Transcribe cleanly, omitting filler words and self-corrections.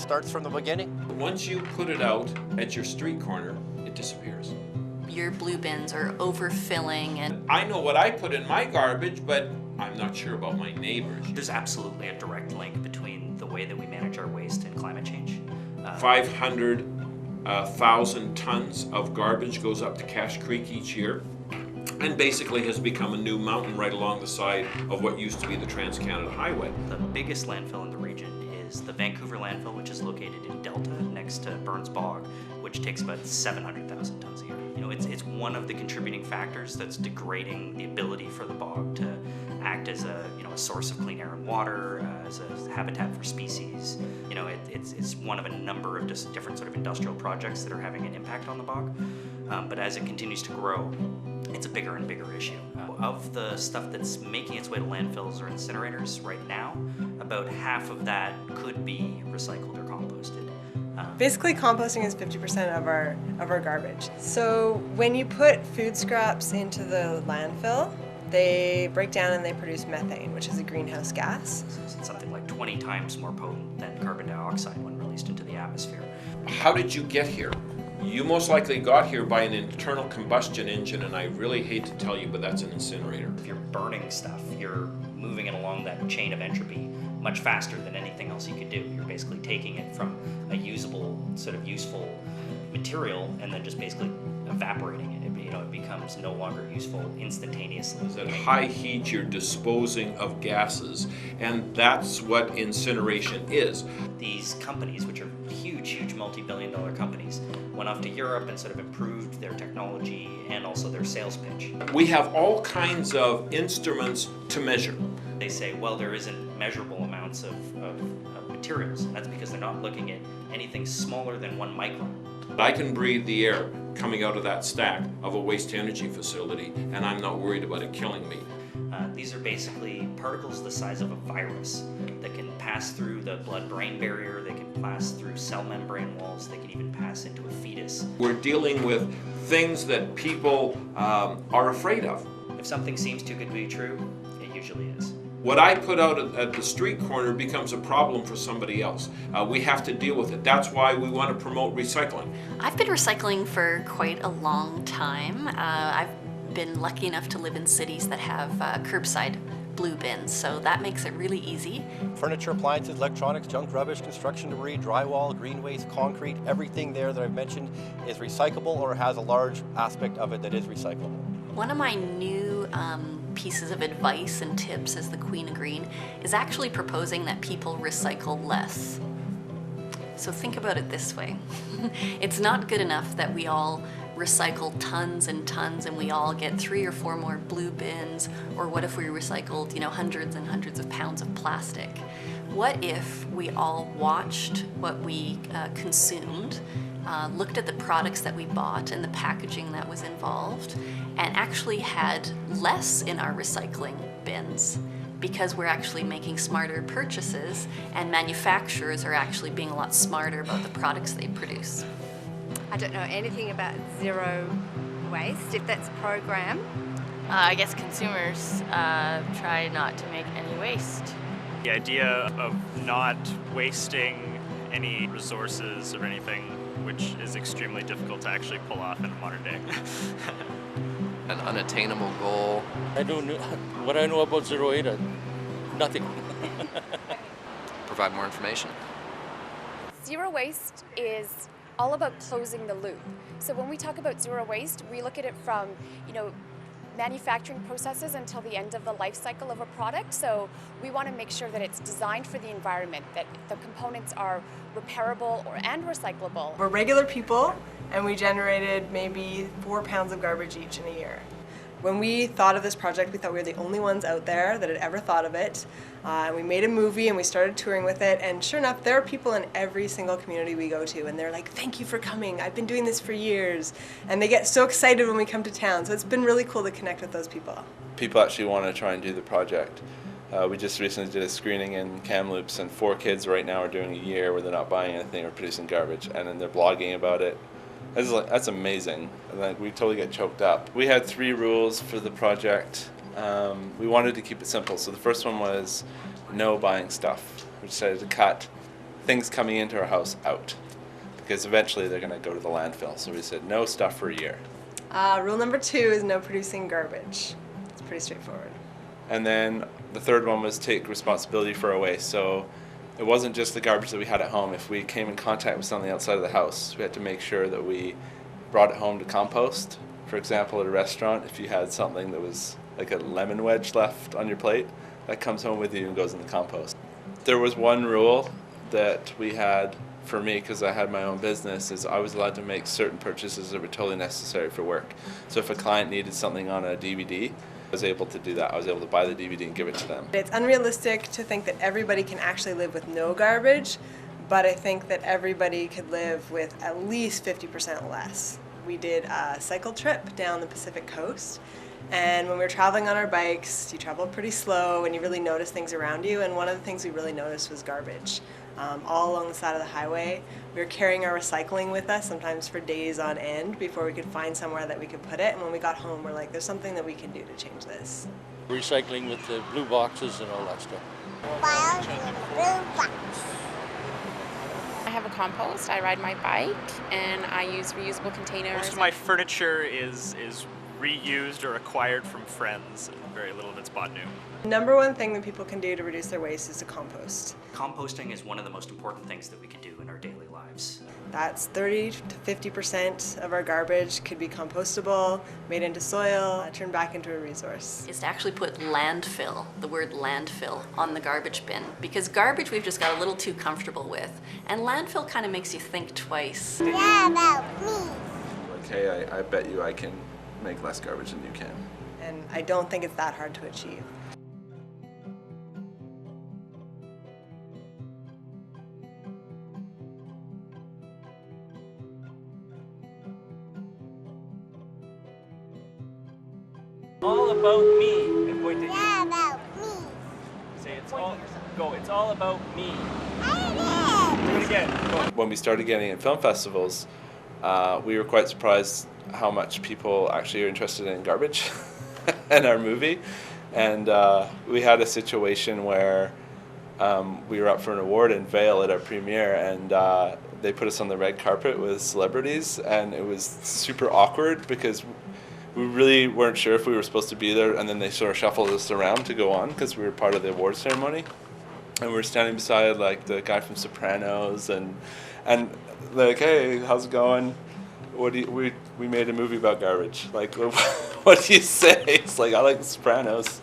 starts from the beginning. Once you put it out at your street corner, it disappears. Your blue bins are overfilling, and I know what I put in my garbage, but I'm not sure about my neighbors. There's absolutely a direct link between the way that we manage our waste and climate change. 500,000 tons of garbage goes up to Cache Creek each year, and basically has become a new mountain right along the side of what used to be the Trans-Canada Highway. The biggest landfill in the region is the Vancouver landfill, which is located in Delta next to Burns Bog, which takes about 700,000 tons a year. You know, it's one of the contributing factors that's degrading the ability for the bog to act as a source of clean air and water, as a habitat for species. You know, it's one of a number of just different sort of industrial projects that are having an impact on the bog. But as it continues to grow, it's a bigger and bigger issue. Of the stuff that's making its way to landfills or incinerators right now, about half of that could be recycled or composted. Basically, composting is 50% of our garbage. So when you put food scraps into the landfill, they break down and they produce methane, which is a greenhouse gas. It's something like 20 times more potent than carbon dioxide when released into the atmosphere. How did you get here? You most likely got here by an internal combustion engine, and I really hate to tell you, but that's an incinerator. If you're burning stuff, you're moving it along that chain of entropy much faster than anything else you could do. You're basically taking it from a usable, sort of useful material and then just basically evaporating it. It becomes no longer useful instantaneously. At high heat, you're disposing of gases, and that's what incineration is. These companies, which are huge multi-billion-dollar companies, went off to Europe and sort of improved their technology and also their sales pitch. We have all kinds of instruments to measure. They say, well, there isn't measurable amounts of materials, and that's because they're not looking at anything smaller than 1 micron. I can breathe the air coming out of that stack of a waste-to-energy facility, and I'm not worried about it killing me. These are basically particles the size of a virus that can pass through the blood-brain barrier, they can pass through cell membrane walls, they can even pass into a fetus. We're dealing with things that people are afraid of. If something seems too good to be true, it usually is. What I put out at the street corner becomes a problem for somebody else. We have to deal with it. That's why we want to promote recycling. I've been recycling for quite a long time. I've been lucky enough to live in cities that have curbside blue bins, so that makes it really easy. Furniture, appliances, electronics, junk, rubbish, construction debris, drywall, green waste, concrete, everything there that I've mentioned is recyclable or has a large aspect of it that is recyclable. One of my new pieces of advice and tips as the Queen of Green is actually proposing that people recycle less. So think about it this way. It's not good enough that we all recycle tons and tons and we all get 3 or 4 more blue bins, or what if we recycled, hundreds and hundreds of pounds of plastic? What if we all watched what we consumed, looked at the products that we bought and the packaging that was involved, and actually had less in our recycling bins, because we're actually making smarter purchases and manufacturers are actually being a lot smarter about the products they produce. I don't know anything about zero waste, if that's a program. I guess consumers try not to make any waste. The idea of not wasting any resources or anything, which is extremely difficult to actually pull off in a modern day. An unattainable goal. I don't know what I know about 08. Nothing. Provide more information. Zero waste is all about closing the loop. So when we talk about zero waste, we look at it from, manufacturing processes until the end of the life cycle of a product. So we want to make sure that it's designed for the environment, that the components are repairable and recyclable. We're regular people, and we generated maybe 4 pounds of garbage each in a year. When we thought of this project, we thought we were the only ones out there that had ever thought of it. And we made a movie and we started touring with it, and sure enough, there are people in every single community we go to, and they're like, "Thank you for coming, I've been doing this for years." And they get so excited when we come to town, so it's been really cool to connect with those people. People actually want to try and do the project. We just recently did a screening in Kamloops, and 4 kids right now are doing a year where they're not buying anything or producing garbage, and then they're blogging about it. That's amazing. Like, we totally get choked up. We had 3 rules for the project. We wanted to keep it simple. So the first one was no buying stuff. We decided to cut things coming into our house out, because eventually they're going to go to the landfill. So we said no stuff for a year. Rule number 2 is no producing garbage. It's pretty straightforward. And then the third one was take responsibility for our waste. So it wasn't just the garbage that we had at home. If we came in contact with something outside of the house, we had to make sure that we brought it home to compost. For example, at a restaurant, if you had something that was like a lemon wedge left on your plate, that comes home with you and goes in the compost. There was one rule that we had for me, because I had my own business, is I was allowed to make certain purchases that were totally necessary for work. So if a client needed something on a DVD, I was able to do that. I was able to buy the DVD and give it to them. It's unrealistic to think that everybody can actually live with no garbage, but I think that everybody could live with at least 50% less. We did a cycle trip down the Pacific coast, and when we were traveling on our bikes, you travel pretty slow and you really notice things around you, and one of the things we really noticed was garbage. All along the side of the highway, we were carrying our recycling with us, sometimes for days on end, before we could find somewhere that we could put it, and when we got home, we're like, there's something that we can do to change this. Recycling with the blue boxes and all that stuff. I have a compost, I ride my bike, and I use reusable containers. Most of my furniture is reused or acquired from friends, and very little of it's bought new. Number one thing that people can do to reduce their waste is to compost. Composting is one of the most important things that we can do in our daily lives. That's 30 to 50% of our garbage could be compostable, made into soil, turned back into a resource. Is to actually put landfill, the word landfill, on the garbage bin. Because garbage we've just got a little too comfortable with, and landfill kind of makes you think twice. Yeah, about me. Okay, I bet you I can make less garbage than you can. And I don't think it's that hard to achieve. All about me. And point to yeah, about me. Say it's all. Go. It's all about me. Do it again. Go. When we started getting in film festivals, we were quite surprised how much people actually are interested in garbage and our movie. And we had a situation where we were up for an award in Vail at our premiere, and they put us on the red carpet with celebrities, and it was super awkward because we really weren't sure if we were supposed to be there, and then they sort of shuffled us around to go on because we were part of the award ceremony. And we were standing beside like the guy from Sopranos, and like, hey, how's it going? What do you, we made a movie about garbage. Like, what do you say? It's like, I like The Sopranos.